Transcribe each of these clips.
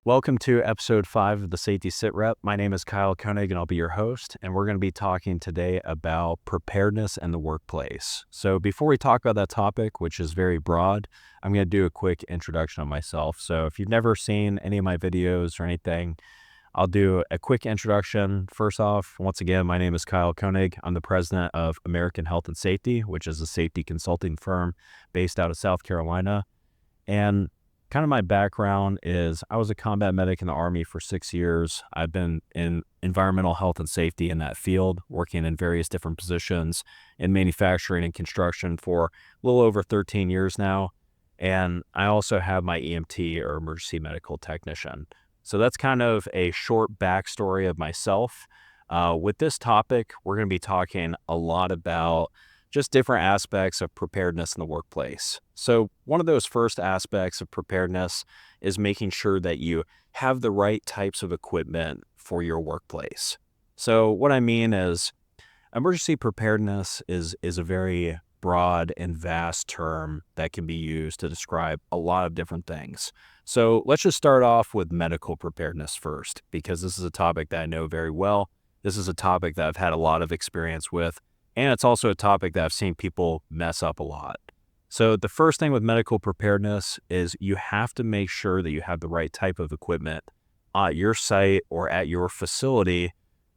Welcome to episode 5 of the Safety SITREP. My name is Kyle Koenig and I'll be your host, and we're going to be talking today about preparedness in the workplace. So before we talk about that topic, which is very broad, I'm going to do a quick introduction on myself. So if you've never seen any of my videos or anything, I'll do a quick introduction. First off, once again, my name is Kyle Koenig. I'm the president of American Health and Safety, which is a safety consulting firm based out of South Carolina. And kind of my background is I was a combat medic in the Army for 6 years. I've been in environmental health and safety in that field, working in various different positions in manufacturing and construction for a little over 13 years now. And I also have my EMT, or emergency medical technician. So that's kind of a short backstory of myself. With this topic, we're going to be talking a lot about just different aspects of preparedness in the workplace. So one of those first aspects of preparedness is making sure that you have the right types of equipment for your workplace. So what I mean is emergency preparedness is a very broad and vast term that can be used to describe a lot of different things. So let's just start off with medical preparedness first, because this is a topic that I know very well. This is a topic that I've had a lot of experience with. And it's also a topic that I've seen people mess up a lot. So the first thing with medical preparedness is you have to make sure that you have the right type of equipment at your site or at your facility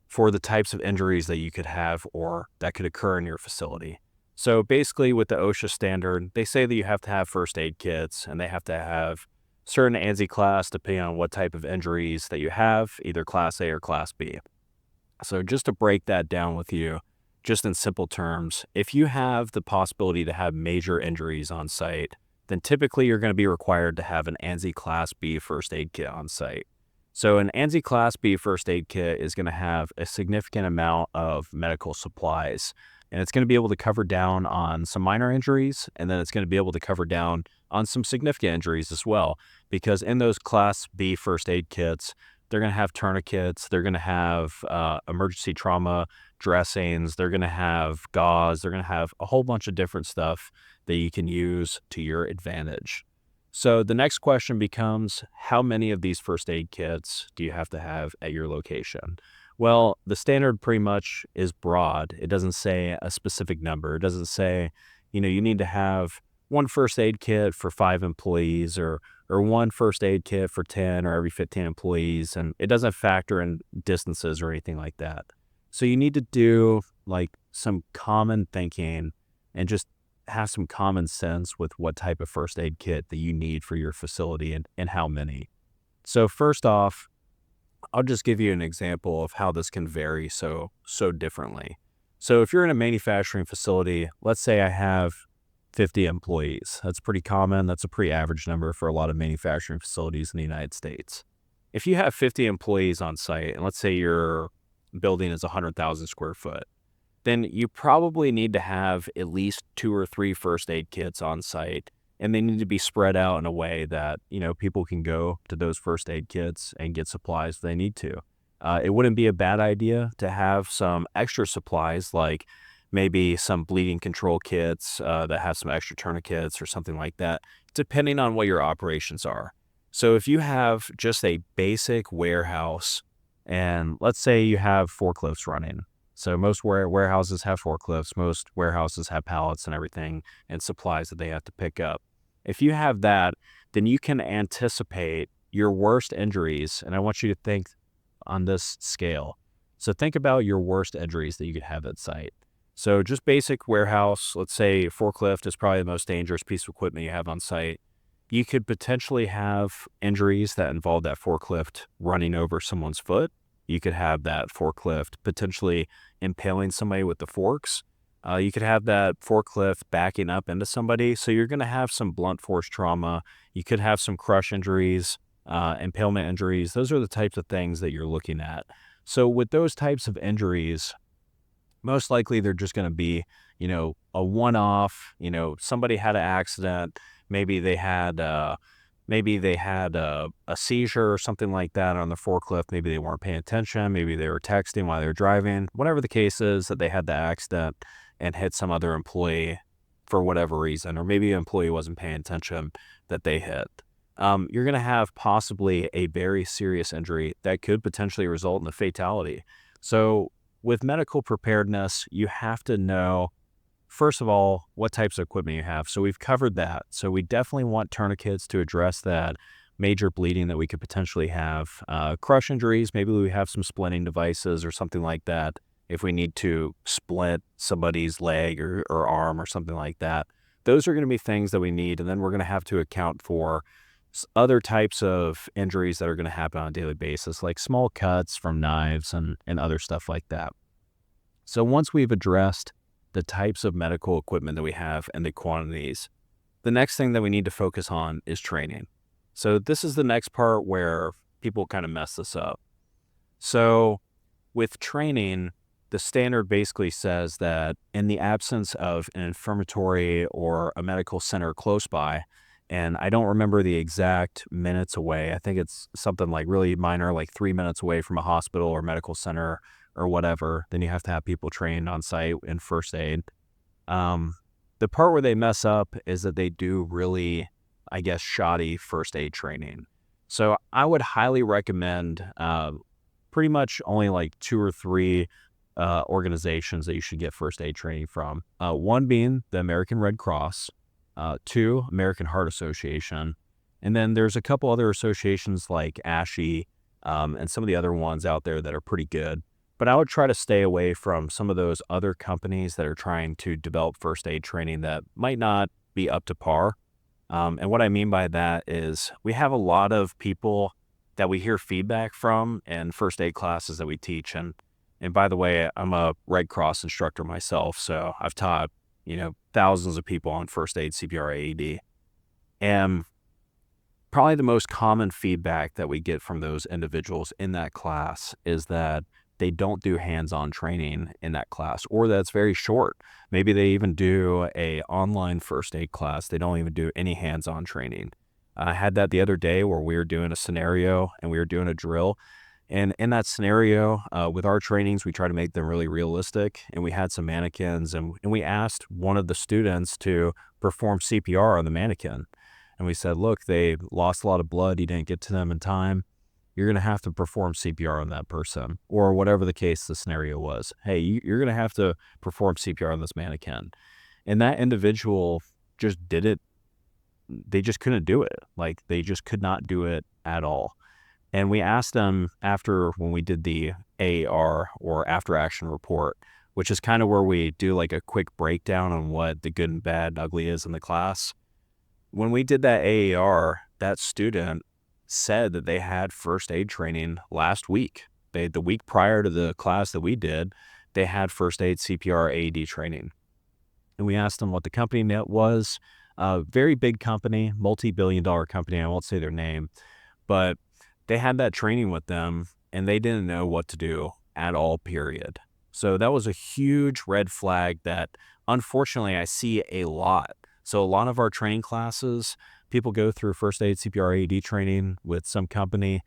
for the types of injuries that you could have or that could occur in your facility. So basically with the OSHA standard, they say that you have to have first aid kits and they have to have certain ANSI class depending on what type of injuries that you have, either class A or class B. So just to break that down with you, just in simple terms, if you have the possibility to have major injuries on site, then typically you're going to be required to have an ANSI Class B first aid kit on site. So an ANSI Class B first aid kit is going to have a significant amount of medical supplies, and it's going to be able to cover down on some minor injuries, and then it's going to be able to cover down on some significant injuries as well, because in those Class B first aid kits, they're going to have tourniquets, they're going to have emergency trauma dressings, they're going to have gauze, they're going to have a whole bunch of different stuff that you can use to your advantage. So the next question becomes, how many of these first aid kits do you have to have at your location? Well, the standard pretty much is broad. It doesn't say a specific number. It doesn't say, you need to have one first aid kit for 5 employees or one first aid kit for 10 or every 15 employees. And it doesn't factor in distances or anything like that. So you need to do like some common thinking and just have some common sense with what type of first aid kit that you need for your facility and how many. So first off, I'll just give you an example of how this can vary so differently. So if you're in a manufacturing facility, let's say I have 50 employees. That's pretty common. That's a pretty average number for a lot of manufacturing facilities in the United States. If you have 50 employees on site, and let's say your building is 100,000 square foot, then you probably need to have at least 2 or 3 first aid kits on site, and they need to be spread out in a way that, people can go to those first aid kits and get supplies if they need to. It wouldn't be a bad idea to have some extra supplies, like maybe some bleeding control kits that have some extra tourniquets or something like that, depending on what your operations are. So if you have just a basic warehouse, and let's say you have forklifts running. So most warehouses have forklifts, most warehouses have pallets and everything and supplies that they have to pick up. If you have that, then you can anticipate your worst injuries. And I want you to think on this scale. So think about your worst injuries that you could have at site. So just basic warehouse, let's say forklift is probably the most dangerous piece of equipment you have on site. You could potentially have injuries that involve that forklift running over someone's foot. You could have that forklift potentially impaling somebody with the forks. You could have that forklift backing up into somebody. So you're going to have some blunt force trauma. You could have some crush injuries, impalement injuries. Those are the types of things that you're looking at. So with those types of injuries, most likely they're just going to be, a one-off. Somebody had an accident. Maybe they had a seizure or something like that on the forklift. Maybe they weren't paying attention. Maybe they were texting while they were driving. Whatever the case is, that they had the accident and hit some other employee for whatever reason, or maybe an employee wasn't paying attention that they hit. you're going to have possibly a very serious injury that could potentially result in a fatality. So with medical preparedness, you have to know, first of all, what types of equipment you have. So we've covered that. So we definitely want tourniquets to address that major bleeding that we could potentially have. Crush injuries, maybe we have some splinting devices or something like that if we need to splint somebody's leg or arm or something like that. Those are going to be things that we need. And then we're going to have to account for other types of injuries that are going to happen on a daily basis, like small cuts from knives and other stuff like that. So once we've addressed the types of medical equipment that we have and the quantities, the next thing that we need to focus on is training. So this is the next part where people kind of mess this up. So with training, the standard basically says that in the absence of an infirmary or a medical center close by, and I don't remember the exact minutes away, I think it's something like really minor, like 3 minutes away from a hospital or medical center or whatever, then you have to have people trained on site in first aid. The part where they mess up is that they do really, I guess, shoddy first aid training. So I would highly recommend pretty much only like 2 or 3 organizations that you should get first aid training from. One being the American Red Cross, 2, American Heart Association, and then there's a couple other associations like ASHI and some of the other ones out there that are pretty good. But I would try to stay away from some of those other companies that are trying to develop first aid training that might not be up to par. And what I mean by that is we have a lot of people that we hear feedback from in first aid classes that we teach. And by the way, I'm a Red Cross instructor myself, so I've taught, thousands of people on first aid, CPR, AED. And probably the most common feedback that we get from those individuals in that class is that they don't do hands-on training in that class, or that's very short. Maybe they even do a online first aid class. They don't even do any hands-on training. I had that the other day where we were doing a scenario and we were doing a drill. And in that scenario, with our trainings, we try to make them really realistic. And we had some mannequins and we asked one of the students to perform CPR on the mannequin. And we said, look, they lost a lot of blood. You didn't get to them in time. You're going to have to perform CPR on that person, or whatever the case the scenario was. Hey, you're going to have to perform CPR on this mannequin. And that individual just did it. They just couldn't do it. Like, they just could not do it at all. And we asked them after, when we did the AAR or after action report, which is kind of where we do like a quick breakdown on what the good and bad and ugly is in the class. When we did that AAR, that student said that they had first aid training last week. The week prior to the class that we did, they had first aid, CPR, AED training. And we asked them what the company net was. A very big company, multi-billion-dollar company. I won't say their name, but they had that training with them and they didn't know what to do at all, period. So that was a huge red flag that unfortunately I see a lot. So a lot of our training classes, people go through first aid, CPR, AED training with some company.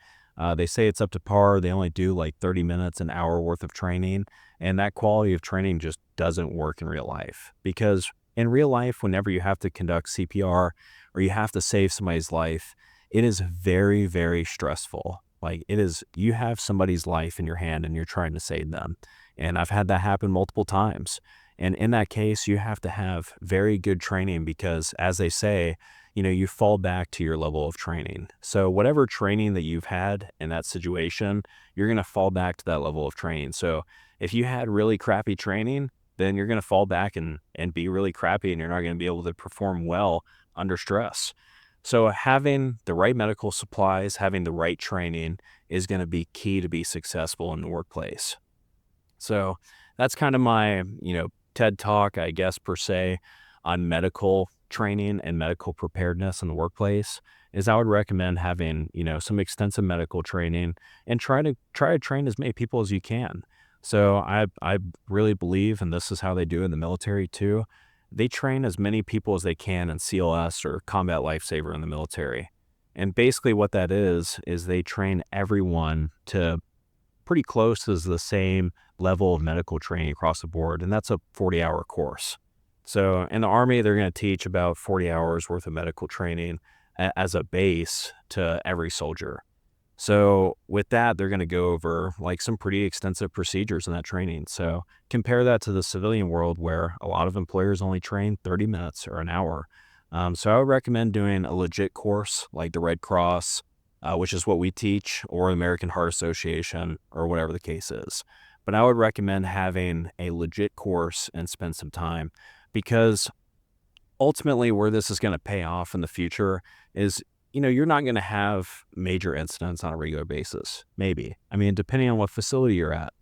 They say it's up to par. They only do like 30 minutes, an hour worth of training. And that quality of training just doesn't work in real life. Because in real life, whenever you have to conduct CPR or you have to save somebody's life, it is very, very stressful. Like, it is, you have somebody's life in your hand and you're trying to save them. And I've had that happen multiple times. And in that case, you have to have very good training because, as they say, you fall back to your level of training. So whatever training that you've had in that situation, you're going to fall back to that level of training. So if you had really crappy training, then you're going to fall back and be really crappy, and you're not going to be able to perform well under stress. So having the right medical supplies, having the right training is going to be key to be successful in the workplace. So that's kind of my, TED Talk, I guess, per se, on medical training and medical preparedness in the workplace. Is I would recommend having, some extensive medical training and try to train as many people as you can. So I really believe, and this is how they do in the military too, they train as many people as they can in CLS or combat lifesaver in the military. And basically what that is they train everyone to pretty close to the same level of medical training across the board. And that's a 40-hour course. So in the Army, they're going to teach about 40 hours worth of medical training. as a base to every soldier. So with that, they're going to go over like some pretty extensive procedures in that training. So compare that to the civilian world where a lot of employers only train 30 minutes or an hour. So I would recommend doing a legit course like the Red Cross, which is what we teach, or American Heart Association, or whatever the case is. But I would recommend having a legit course and spend some time, because ultimately where this is going to pay off in the future is, you're not going to have major incidents on a regular basis. Maybe. I mean, depending on what facility you're at.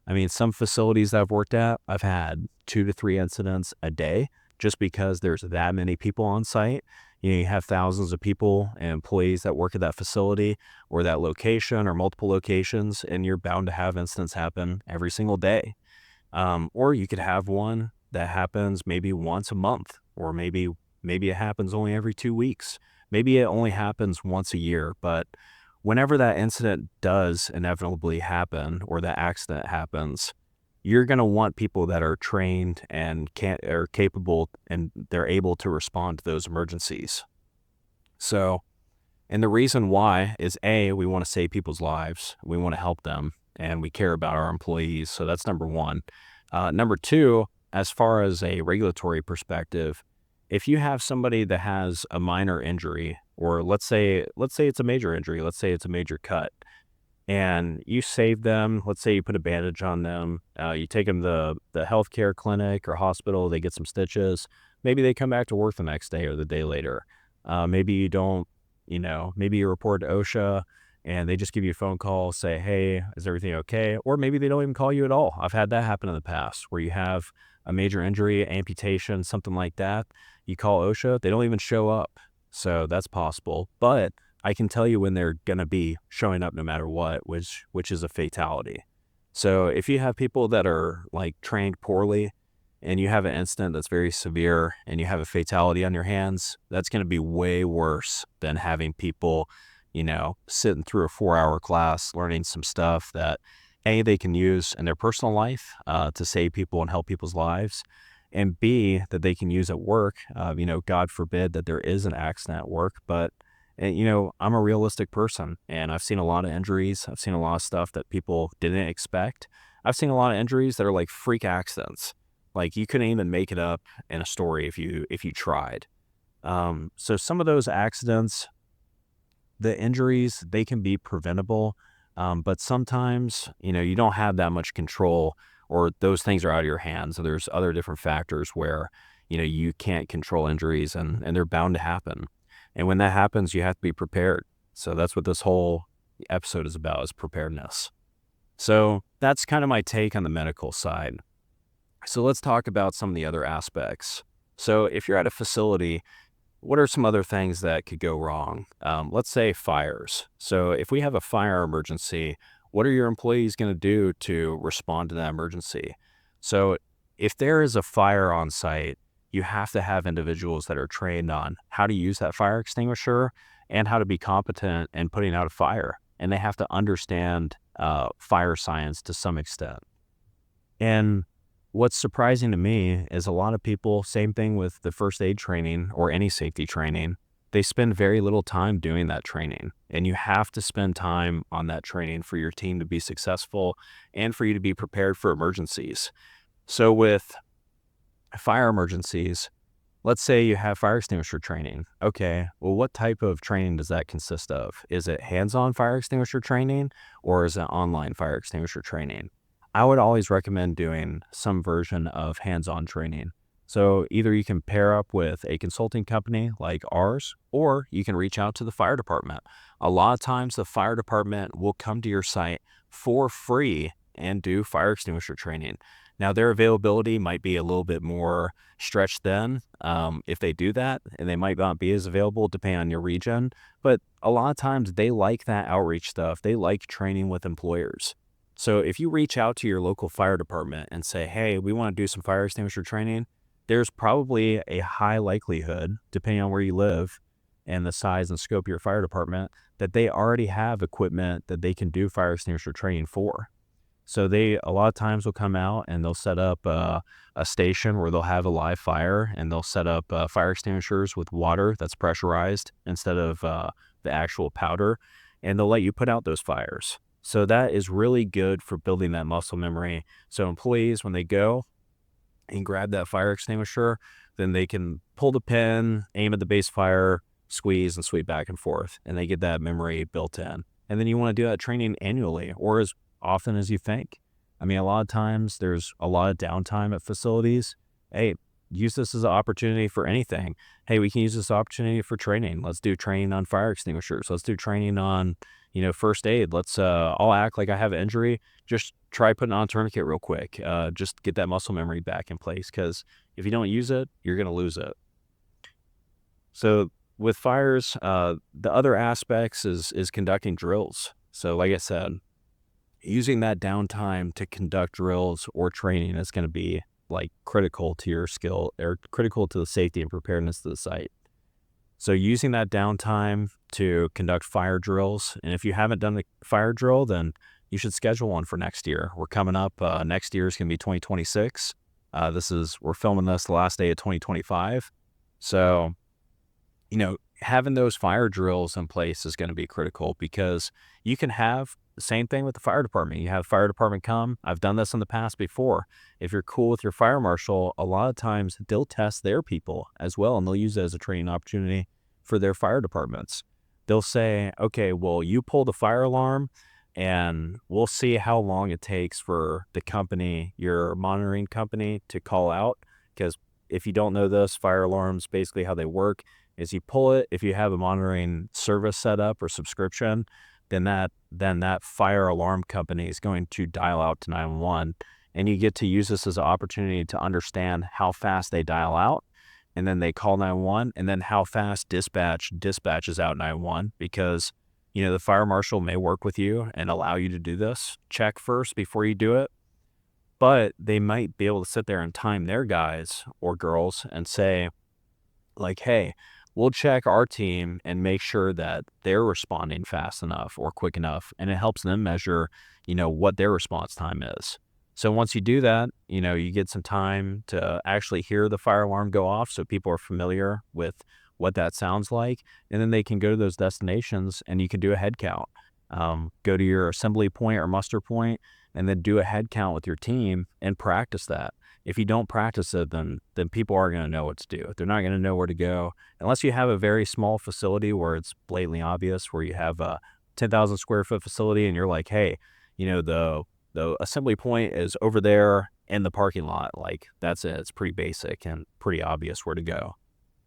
I mean, some facilities that I've worked at, I've had 2 to 3 incidents a day just because there's that many people on site. You have thousands of people and employees that work at that facility or that location or multiple locations, and you're bound to have incidents happen every single day. Or you could have one that happens maybe once a month, or maybe it happens only every 2 weeks. Maybe it only happens once a year. But whenever that incident does inevitably happen, or that accident happens, you're going to want people that are trained and are capable, and they're able to respond to those emergencies. So, and the reason why is we want to save people's lives. We want to help them, and we care about our employees. So that's number one. Number two, as far as a regulatory perspective, if you have somebody that has a minor injury, or let's say it's a major injury, let's say it's a major cut, and you save them, let's say you put a bandage on them, you take them to the healthcare clinic or hospital, they get some stitches, maybe they come back to work the next day or the day later. Maybe you don't, maybe you report to OSHA and they just give you a phone call, say, hey, is everything okay? Or maybe they don't even call you at all. I've had that happen in the past where you have a major injury, amputation, something like that. You call OSHA, they don't even show up. So that's possible. But I can tell you when they're going to be showing up no matter what, which is a fatality. So if you have people that are like trained poorly and you have an incident that's very severe and you have a fatality on your hands, that's going to be way worse than having people, sitting through a 4-hour class, learning some stuff that they can use in their personal life to save people and help people's lives, and B, that they can use at work. God forbid that there is an accident at work, but I'm a realistic person, and I've seen a lot of injuries. I've seen a lot of stuff that people didn't expect. I've seen a lot of injuries that are like freak accidents. Like you couldn't even make it up in a story if you tried. So some of those accidents, the injuries, they can be preventable. But sometimes, you don't have that much control, or those things are out of your hands. So there's other different factors where, you can't control injuries, and they're bound to happen. And when that happens, you have to be prepared. So that's what this whole episode is about, is preparedness. So that's kind of my take on the medical side. So let's talk about some of the other aspects. So if you're at a facility, what are some other things that could go wrong? Let's say fires. So if we have a fire emergency, what are your employees going to do to respond to that emergency? So if there is a fire on site, you have to have individuals that are trained on how to use that fire extinguisher and how to be competent in putting out a fire. And they have to understand fire science to some extent. And what's surprising to me is a lot of people, same thing with the first aid training or any safety training, they spend very little time doing that training. And you have to spend time on that training for your team to be successful and for you to be prepared for emergencies. So with fire emergencies, let's say you have fire extinguisher training. Okay, well, what type of training does that consist of? Is it hands-on fire extinguisher training, or is it online fire extinguisher training? I would always recommend doing some version of hands-on training. So either you can pair up with a consulting company like ours, or you can reach out to the fire department. A lot of times the fire department will come to your site for free and do fire extinguisher training. Now, their availability might be a little bit more stretched then if they do that, and they might not be as available depending on your region. But a lot of times they like that outreach stuff. They like training with employers. So if you reach out to your local fire department and say, hey, we want to do some fire extinguisher training, there's probably a high likelihood, depending on where you live and the size and scope of your fire department, that they already have equipment that they can do fire extinguisher training for. So they a lot of times will come out and they'll set up a station where they'll have a live fire, and they'll set up fire extinguishers with water that's pressurized instead of the actual powder, and they'll let you put out those fires. So that is really good for building that muscle memory. So employees, when they go and grab that fire extinguisher, then they can pull the pin, aim at the base fire, squeeze and sweep back and forth, and they get that memory built in. And then you want to do that training annually or as often as you think. I mean, a lot of times there's a lot of downtime at facilities. Hey, use this as an opportunity for anything. Hey, we can use this opportunity for training. Let's do training on fire extinguishers. Let's do training on, first aid. I'll act like I have an injury. Just try putting on a tourniquet real quick. Just get that muscle memory back in place, because if you don't use it, you're going to lose it. So with fires, the other aspects is conducting drills. So like I said, using that downtime to conduct drills or training is going to be like critical to your skill, or critical to the safety and preparedness of the site. So using that downtime to conduct fire drills, and if you haven't done the fire drill, then you should schedule one for next year. We're coming up. Next year is going to be 2026. We're filming this the last day of 2025. So, having those fire drills in place is going to be critical, because you can have the same thing with the fire department. You have fire department come. I've done this in the past before. If you're cool with your fire marshal, a lot of times they'll test their people as well, and they'll use it as a training opportunity for their fire departments. They'll say, okay, well, you pull the fire alarm, and we'll see how long it takes for the company, your monitoring company, to call out. Because if you don't know this, fire alarms, basically how they work is you pull it. If you have a monitoring service set up or subscription, then that fire alarm company is going to dial out to 911, and you get to use this as an opportunity to understand how fast they dial out, and then they call 911, and then how fast dispatches out 911, because the fire marshal may work with you and allow you to do this. Check first before you do it, but they might be able to sit there and time their guys or girls and say, like, hey, we'll check our team and make sure that they're responding fast enough or quick enough. And it helps them measure, what their response time is. So once you do that, you get some time to actually hear the fire alarm go off, so people are familiar with what that sounds like. And then they can go to those destinations and you can do a head count. Go to your assembly point or muster point, and then do a head count with your team and practice that. If you don't practice it, then people aren't going to know what to do. They're not going to know where to go, unless you have a very small facility where it's blatantly obvious, where you have a 10,000 square foot facility and you're like, hey, the assembly point is over there in the parking lot. Like, that's it. It's pretty basic and pretty obvious where to go.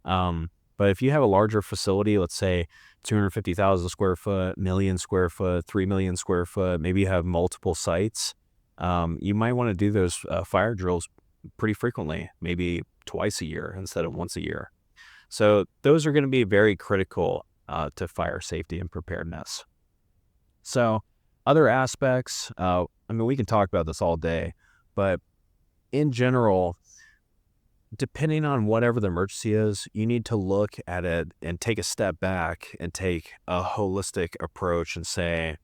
But if you have a larger facility, let's say 250,000 square foot, million square foot, 3 million square foot, maybe you have multiple sites, you might want to do those fire drills pretty frequently, maybe twice a year instead of once a year. So those are going to be very critical to fire safety and preparedness. So other aspects, we can talk about this all day, but in general, depending on whatever the emergency is, you need to look at it and take a step back and take a holistic approach and say,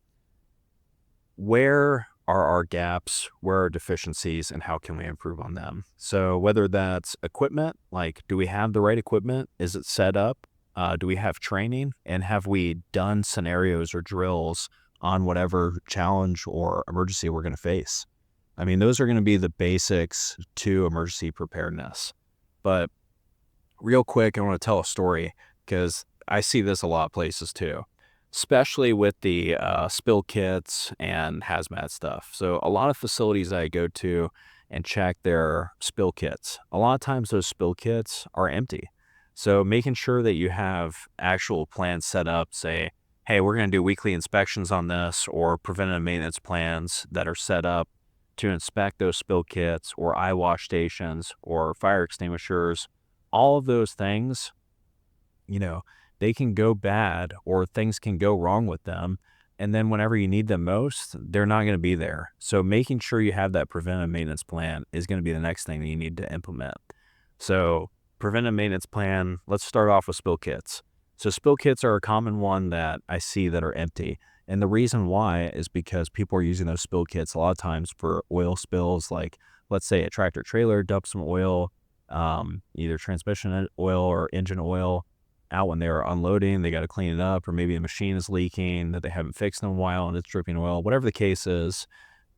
where are our gaps, where are deficiencies, and how can we improve on them? So whether that's equipment, like, do we have the right equipment? Is it set up? Do we have training? And have we done scenarios or drills on whatever challenge or emergency we're going to face? Those are going to be the basics to emergency preparedness. But real quick, I want to tell a story, because I see this a lot of places too, especially with the spill kits and hazmat stuff. So a lot of facilities I go to and check their spill kits, a lot of times those spill kits are empty. So making sure that you have actual plans set up, say, hey, we're going to do weekly inspections on this, or preventative maintenance plans that are set up to inspect those spill kits or eye wash stations or fire extinguishers. All of those things, they can go bad, or things can go wrong with them. And then whenever you need them most, they're not going to be there. So making sure you have that preventive maintenance plan is going to be the next thing that you need to implement. So preventive maintenance plan, let's start off with spill kits. So spill kits are a common one that I see that are empty. And the reason why is because people are using those spill kits a lot of times for oil spills. Like, let's say a tractor trailer dumps some oil, either transmission oil or engine oil out when they're unloading. They got to clean it up, or maybe a machine is leaking that they haven't fixed in a while and it's dripping oil. Whatever the case is,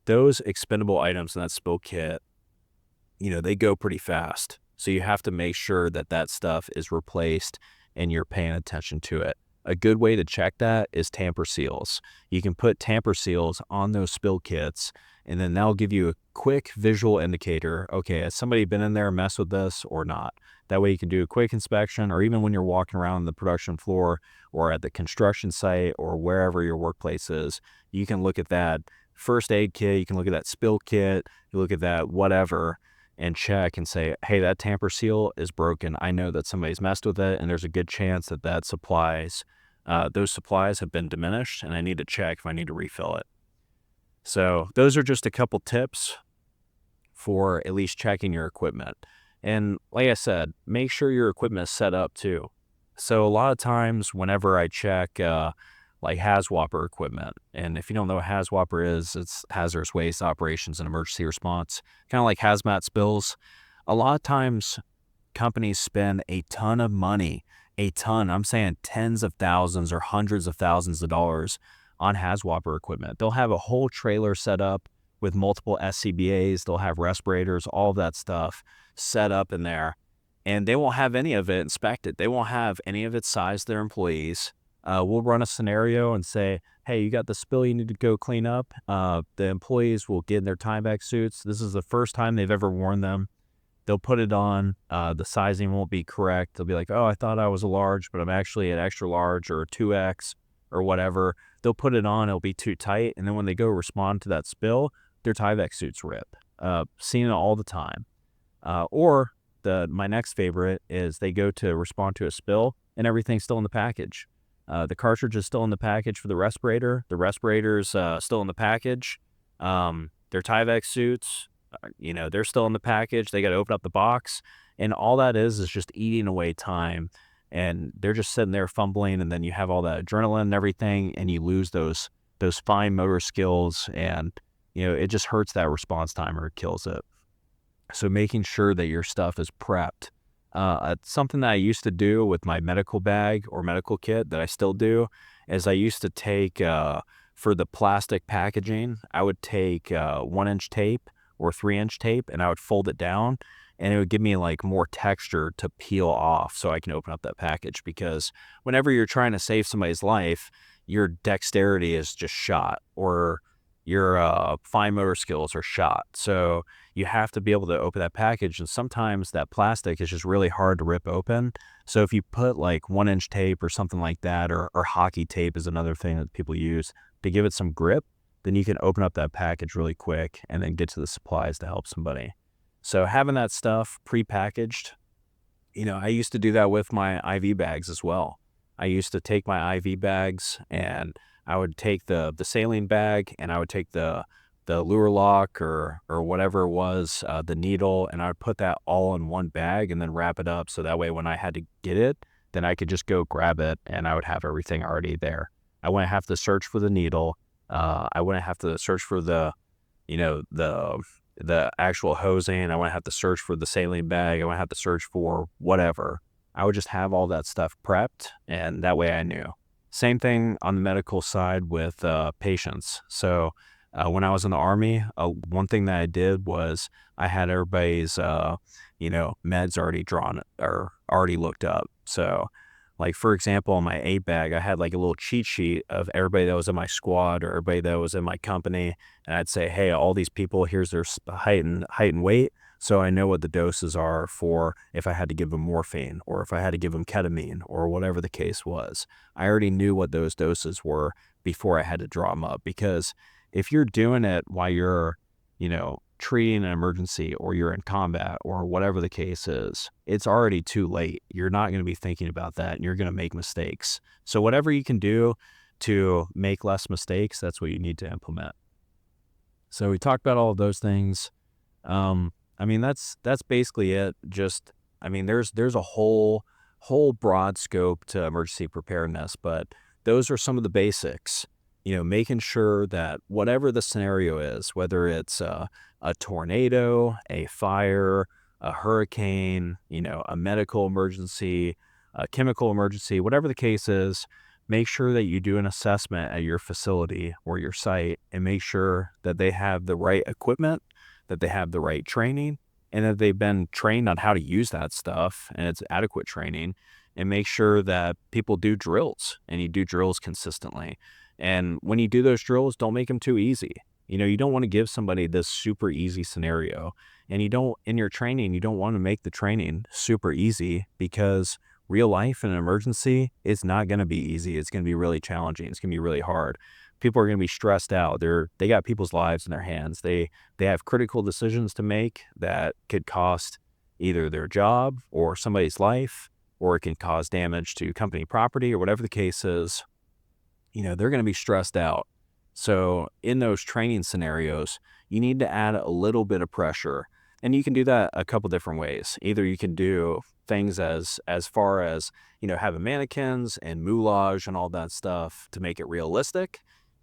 those expendable items in that spill kit, they go pretty fast. So you have to make sure that that stuff is replaced and you're paying attention to it. A good way to check that is tamper seals. You can put tamper seals on those spill kits, and then that'll give you a quick visual indicator. Okay, has somebody been in there and messed with this or not? That way you can do a quick inspection, or even when you're walking around the production floor or at the construction site or wherever your workplace is, you can look at that first aid kit, you can look at that spill kit, you look at that whatever, and check and say, hey, that tamper seal is broken. I know that somebody's messed with it, and there's a good chance that those supplies have been diminished, and I need to check if I need to refill it. So those are just a couple tips for at least checking your equipment. And like I said, make sure your equipment is set up too. So a lot of times whenever I check like HAZWOPER equipment, and if you don't know what HAZWOPER is, it's hazardous waste operations and emergency response, kind of like hazmat spills. A lot of times companies spend a ton of money, I'm saying tens of thousands or hundreds of thousands of dollars on HAZWOPER equipment. They'll have a whole trailer set up with multiple SCBAs. They'll have respirators, all of that stuff set up in there, and they won't have any of it inspected. They won't have any of it sized their employees. We'll run a scenario and say, hey, you got the spill you need to go clean up. The employees will get in their Tyvek suits. This is the first time they've ever worn them. They'll put it on. The sizing won't be correct. They'll be like, oh, I thought I was a large, but I'm actually an extra large or a 2X or whatever. They'll put it on. It'll be too tight. And then when they go respond to that spill, their Tyvek suits rip. Seen it all the time. Or my next favorite is they go to respond to a spill and everything's still in the package. The cartridge is still in the package for the respirator. The respirator's still in the package. Their Tyvek suits, they're still in the package. They got to open up the box. And all that is just eating away time. And they're just sitting there fumbling. And then you have all that adrenaline and everything. And you lose those fine motor skills. And, it just hurts that response time, or it kills it. So making sure that your stuff is prepped. Something that I used to do with my medical bag or medical kit that I still do is I used to take, for the plastic packaging, I would take 1-inch tape or 3-inch tape, and I would fold it down, and it would give me like more texture to peel off so I can open up that package. Because whenever you're trying to save somebody's life, your dexterity is just shot, or your fine motor skills are shot. So you have to be able to open that package, and sometimes that plastic is just really hard to rip open. So if you put like 1-inch tape or something like that, or hockey tape is another thing that people use to give it some grip, then you can open up that package really quick and then get to the supplies to help somebody. So having that stuff pre-packaged, I used to do that with my IV bags as well. I used to take my IV bags, and I would take the saline bag, and I would take the lure lock or whatever it was, the needle, and I would put that all in one bag and then wrap it up. So that way when I had to get it, then I could just go grab it and I would have everything already there. I wouldn't have to search for the needle. I wouldn't have to search for the actual hosing. I wouldn't have to search for the saline bag. I wouldn't have to search for whatever. I would just have all that stuff prepped, and that way I knew. Same thing on the medical side with patients. So when I was in the Army, one thing that I did was I had everybody's, meds already drawn or already looked up. So like, for example, in my aid bag, I had like a little cheat sheet of everybody that was in my squad or everybody that was in my company. And I'd say, hey, all these people, here's their height and weight. So I know what the doses are for if I had to give them morphine or if I had to give them ketamine or whatever the case was. I already knew what those doses were before I had to draw them up. Because if you're doing it while you're, treating an emergency or you're in combat or whatever the case is, it's already too late. You're not going to be thinking about that, and you're going to make mistakes. So whatever you can do to make less mistakes, that's what you need to implement. So we talked about all of those things. That's basically it. There's a whole broad scope to emergency preparedness, but those are some of the basics. making sure that whatever the scenario is, whether it's a tornado, a fire, a hurricane, a medical emergency, a chemical emergency, whatever the case is, make sure that you do an assessment at your facility or your site and make sure that they have the right equipment, that they have the right training, and that they've been trained on how to use that stuff and it's adequate training. And make sure that people do drills and you do drills consistently. And when you do those drills, don't make them too easy. You don't want to give somebody this super easy scenario. And in your training, you don't want to make the training super easy, because real life in an emergency is not going to be easy. It's going to be really challenging. It's going to be really hard. People are going to be stressed out. They got people's lives in their hands. They have critical decisions to make that could cost either their job or somebody's life, or it can cause damage to company property, or whatever the case is. They're going to be stressed out. So in those training scenarios, you need to add a little bit of pressure. And you can do that a couple different ways. Either you can do things as far as, having mannequins and moulage and all that stuff to make it realistic,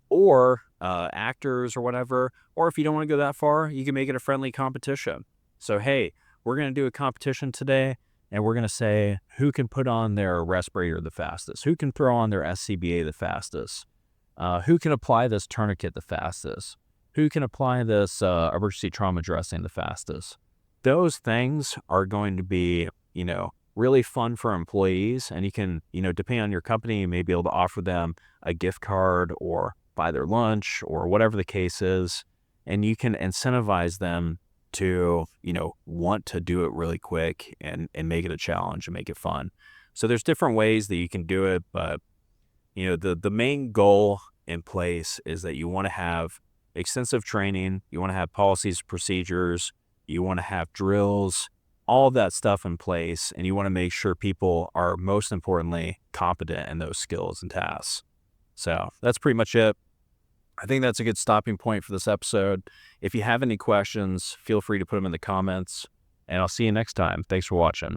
or actors or whatever. Or if you don't want to go that far, you can make it a friendly competition. So, hey, we're going to do a competition today, and we're going to say who can put on their respirator the fastest, who can throw on their SCBA the fastest, who can apply this tourniquet the fastest, who can apply this emergency trauma dressing the fastest. Those things are going to be, really fun for employees. And you can, depending on your company, you may be able to offer them a gift card or buy their lunch or whatever the case is. And you can incentivize them to, want to do it really quick and make it a challenge and make it fun. So there's different ways that you can do it, but, the main goal in place is that you want to have extensive training, you want to have policies, procedures, you want to have drills, all of that stuff in place, and you want to make sure people are, most importantly, competent in those skills and tasks. So that's pretty much it. I think that's a good stopping point for this episode. If you have any questions, feel free to put them in the comments, and I'll see you next time. Thanks for watching.